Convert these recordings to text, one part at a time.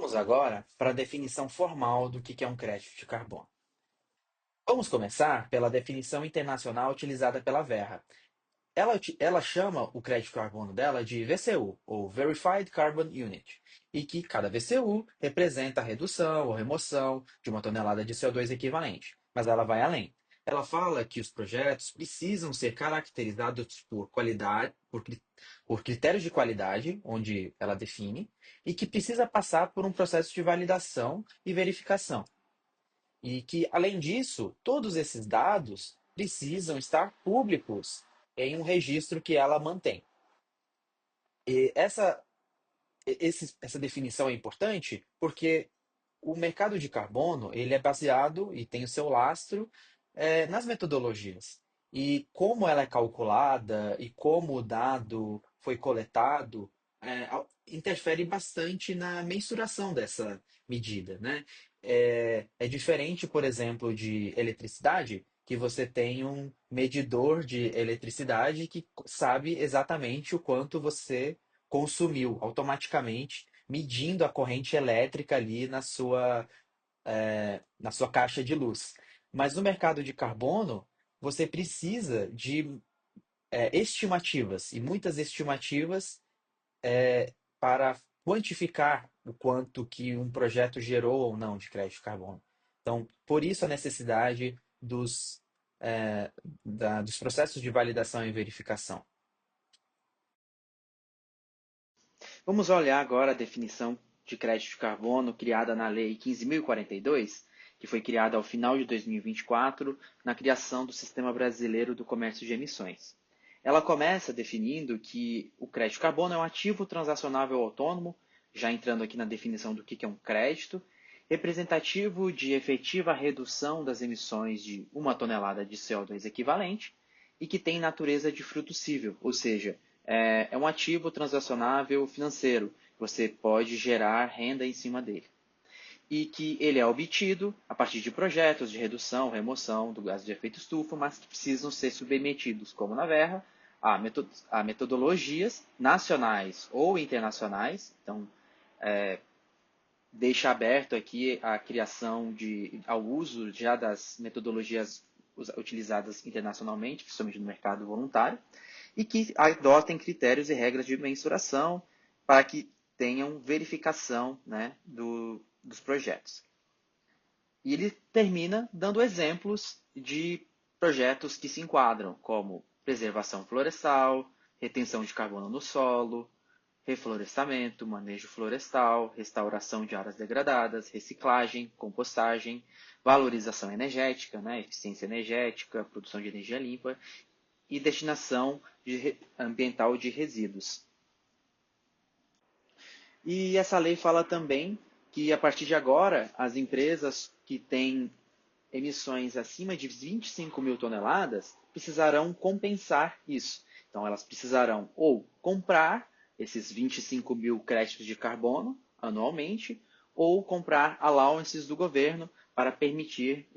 Vamos agora para a definição formal do que é um crédito de carbono. Vamos começar pela definição internacional utilizada pela Verra. Ela chama o crédito de carbono dela de VCU, ou Verified Carbon Unit, e que cada VCU representa a redução ou remoção de uma tonelada de CO2 equivalente. Mas ela vai além. Ela fala que os projetos precisam ser caracterizados por qualidade, por critérios de qualidade, onde ela define, e que precisa passar por um processo de validação e verificação. E que, além disso, todos esses dados precisam estar públicos em um registro que ela mantém. E essa definição é importante porque o mercado de carbono ele é baseado e tem o seu lastro nas metodologias. E como ela é calculada e como o dado foi coletado interfere bastante na mensuração dessa medida, né? É diferente, por exemplo, de eletricidade, que você tem um medidor de eletricidade que sabe exatamente o quanto você consumiu automaticamente, medindo a corrente elétrica ali na sua caixa de luz. Mas no mercado de carbono, você precisa de estimativas, e muitas estimativas para quantificar o quanto que um projeto gerou ou não de crédito de carbono. Então, por isso a necessidade é, dos processos de validação e verificação. Vamos olhar agora a definição de crédito de carbono criada na Lei 15.042, que foi criada ao final de 2024, na criação do Sistema Brasileiro do Comércio de Emissões. Ela começa definindo que o crédito de carbono é um ativo transacionável autônomo, já entrando aqui na definição do que é um crédito, representativo de efetiva redução das emissões de 1 tonelada de CO2 equivalente e que tem natureza de fruto cível, ou seja, é um ativo transacionável financeiro. Você pode gerar renda em cima dele. E que ele é obtido a partir de projetos de redução, remoção do gás de efeito estufa, mas que precisam ser submetidos, como na Verra, a metodologias nacionais ou internacionais. Então, deixa aberto aqui a criação ao uso já das metodologias utilizadas internacionalmente, principalmente no mercado voluntário, e que adotem critérios e regras de mensuração para que tenham verificação, né, dos projetos. E ele termina dando exemplos de projetos que se enquadram, como preservação florestal, retenção de carbono no solo, reflorestamento, manejo florestal, restauração de áreas degradadas, reciclagem, compostagem, valorização energética, né, eficiência energética, produção de energia limpa e destinação ambiental de resíduos. E essa lei fala também que, a partir de agora, as empresas que têm emissões acima de 25 mil toneladas precisarão compensar isso. Então, elas precisarão ou comprar esses 25 mil créditos de carbono anualmente, ou comprar allowances do governo para permitir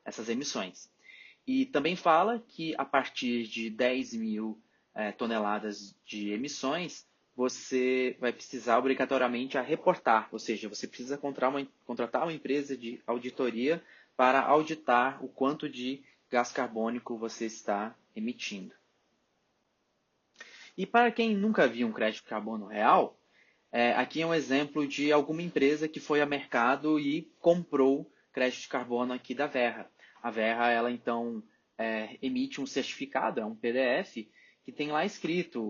essas emissões. E também fala que a partir de 10 mil toneladas de emissões, você vai precisar obrigatoriamente a reportar, ou seja, você precisa contratar uma empresa de auditoria para auditar o quanto de gás carbônico você está emitindo. E para quem nunca viu um crédito de carbono real, aqui é um exemplo de alguma empresa que foi a mercado e comprou crédito de carbono aqui da Verra. A Verra, ela então emite um certificado, é um PDF, que tem lá escrito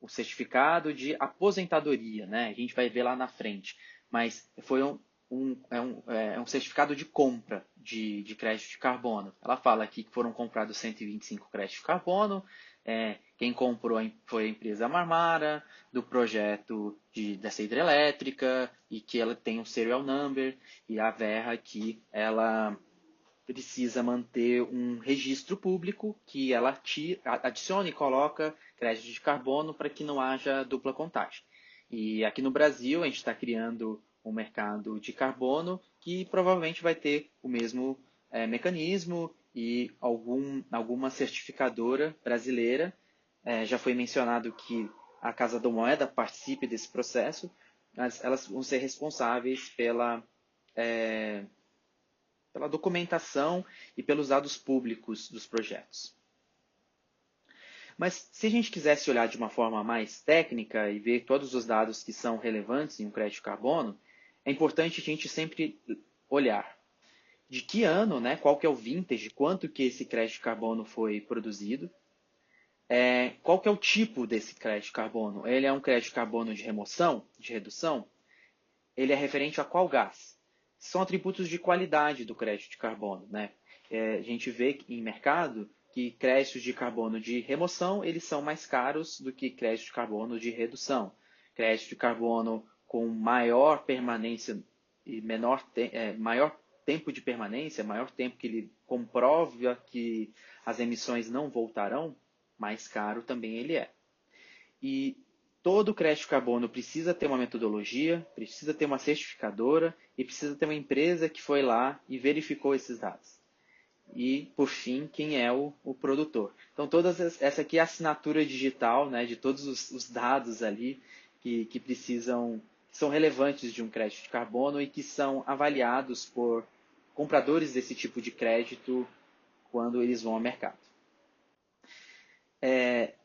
o certificado de aposentadoria, né? A gente vai ver lá na frente. Mas foi um certificado de compra de crédito de carbono. Ela fala aqui que foram comprados 125 créditos de carbono. Quem comprou foi a empresa Marmara, do projeto dessa hidrelétrica, e que ela tem um serial number, e a Verra que ela precisa manter um registro público que ela adicione e coloca crédito de carbono para que não haja dupla contagem. E aqui no Brasil a gente está criando um mercado de carbono que provavelmente vai ter o mesmo mecanismo e alguma certificadora brasileira. Já foi mencionado que a Casa da Moeda participe desse processo, mas elas vão ser responsáveis pela documentação e pelos dados públicos dos projetos. Mas se a gente quisesse olhar de uma forma mais técnica e ver todos os dados que são relevantes em um crédito de carbono, é importante a gente sempre olhar de que ano, né, qual que é o vintage, quanto que esse crédito de carbono foi produzido, qual que é o tipo desse crédito de carbono. Ele é um crédito de carbono de remoção, de redução? Ele é referente a qual gás? São atributos de qualidade do crédito de carbono, né? A gente vê em mercado que créditos de carbono de remoção eles são mais caros do que créditos de carbono de redução. Crédito de carbono com maior permanência e maior tempo de permanência, maior tempo que ele comprova que as emissões não voltarão, mais caro também ele é. E todo crédito de carbono precisa ter uma metodologia, precisa ter uma certificadora e precisa ter uma empresa que foi lá e verificou esses dados. E, por fim, quem é o produtor. Então, essa aqui é a assinatura digital, né, de todos os dados ali que precisam, que são relevantes de um crédito de carbono e que são avaliados por compradores desse tipo de crédito quando eles vão ao mercado.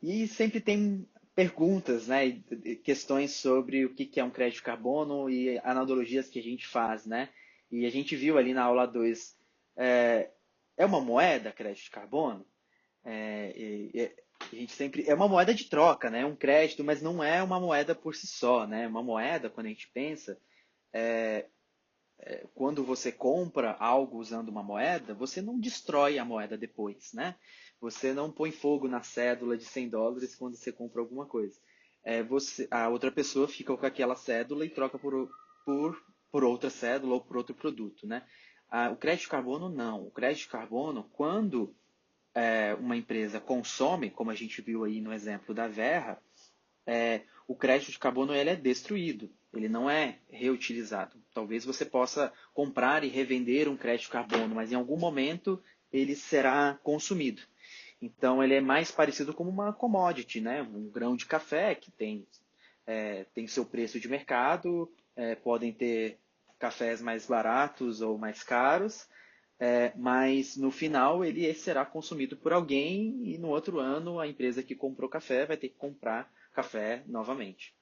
E sempre tem perguntas, né, e questões sobre o que é um crédito de carbono e analogias que a gente faz, né? E a gente viu ali na aula 2, é uma moeda crédito de carbono? A gente sempre é uma moeda de troca, né? Um crédito, mas não é uma moeda por si só, né? Uma moeda, quando a gente pensa, quando você compra algo usando uma moeda, você não destrói a moeda depois, né? Você não põe fogo na cédula de $100 quando você compra alguma coisa. A outra pessoa fica com aquela cédula e troca por outra cédula ou por outro produto, né? O crédito de carbono, não. O crédito de carbono, quando uma empresa consome, como a gente viu aí no exemplo da Verra, o crédito de carbono ele é destruído, ele não é reutilizado. Talvez você possa comprar e revender um crédito de carbono, mas em algum momento ele será consumido. Então ele é mais parecido com uma commodity, né? Um grão de café que tem seu preço de mercado, podem ter cafés mais baratos ou mais caros, mas no final ele será consumido por alguém e no outro ano a empresa que comprou café vai ter que comprar café novamente.